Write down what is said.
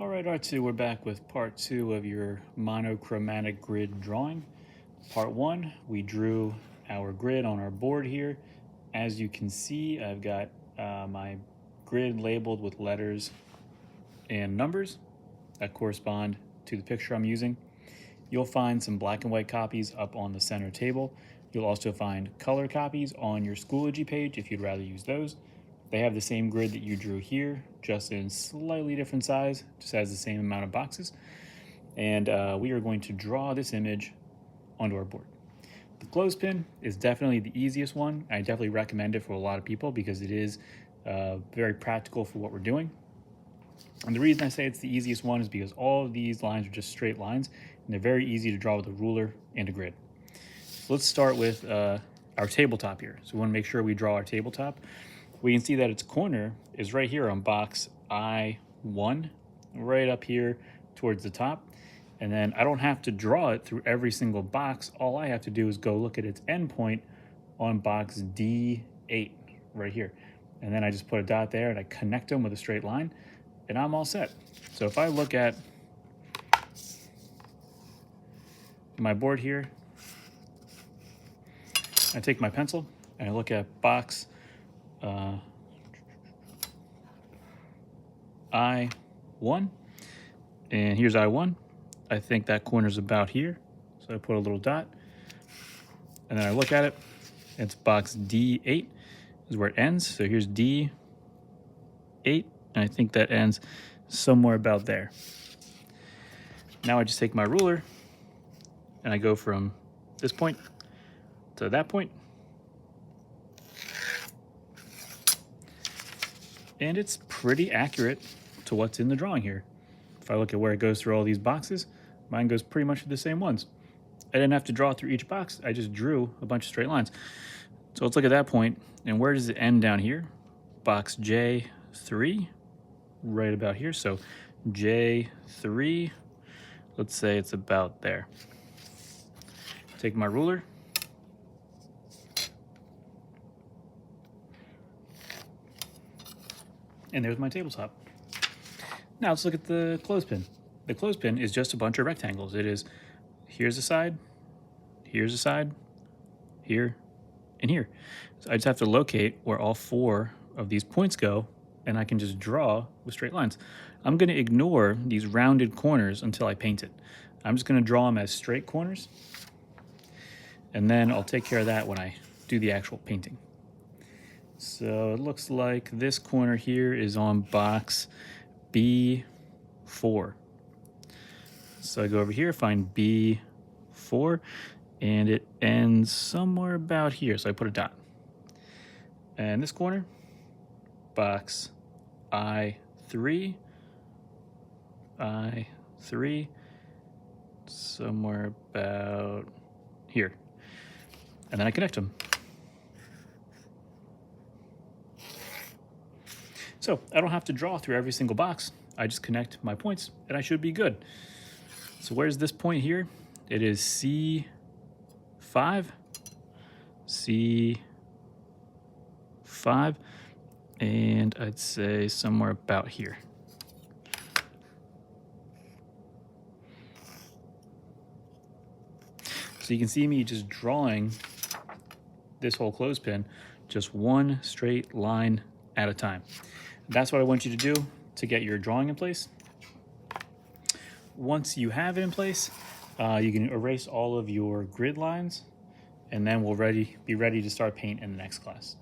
All right, R2, we're back with part two of your monochromatic grid drawing. Part one, we drew our grid on our board here. As you can see, I've got my grid labeled with letters and numbers that correspond to the picture I'm using. You'll find some black and white copies up on the center table. You'll also find color copies on your Schoology page if you'd rather use those. They have the same grid that you drew here, just in slightly different size, just has the same amount of boxes. And we are going to draw this image onto our board. The clothespin is definitely the easiest one. I definitely recommend it for a lot of people because it is very practical for what we're doing. And the reason I say it's the easiest one is because all of these lines are just straight lines, and they're very easy to draw with a ruler and a grid. So let's start with our tabletop here. So we want to make sure we draw our tabletop. We can see that its corner is right here on box I1, right up here towards the top. And then I don't have to draw it through every single box. All I have to do is go look at its endpoint on box D8 right here. And then I just put a dot there and I connect them with a straight line and I'm all set. So if I look at my board here, I take my pencil and I look at box I1, and here's I1. I think that corner's about here, so I put a little dot, and then I look at it. It's box D8 is where it ends, so here's D8, and I think that ends somewhere about there. Now I just take my ruler, and I go from this point to that point, and it's pretty accurate to what's in the drawing here. If I look at where it goes through all these boxes, mine goes pretty much to the same ones. I didn't have to draw through each box. I just drew a bunch of straight lines. So let's look at that point. And where does it end down here? Box J3, right about here. So J3, let's say it's about there. Take my ruler. And there's my tabletop. Now let's look at the clothespin. The clothespin is just a bunch of rectangles. It is, here's a side, here, and here. So I just have to locate where all four of these points go, and I can just draw with straight lines. I'm gonna ignore these rounded corners until I paint it. I'm just gonna draw them as straight corners, and then I'll take care of that when I do the actual painting. So it looks like this corner here is on box B4. So I go over here, find B4, and it ends somewhere about here. So I put a dot. And this corner, box I3, somewhere about here. And then I connect them. So I don't have to draw through every single box. I just connect my points and I should be good. So where's this point here? It is C5, and I'd say somewhere about here. So you can see me just drawing this whole clothespin, just one straight line at a time. That's what I want you to do to get your drawing in place. Once you have it in place, you can erase all of your grid lines, and then we'll be ready to start paint in the next class.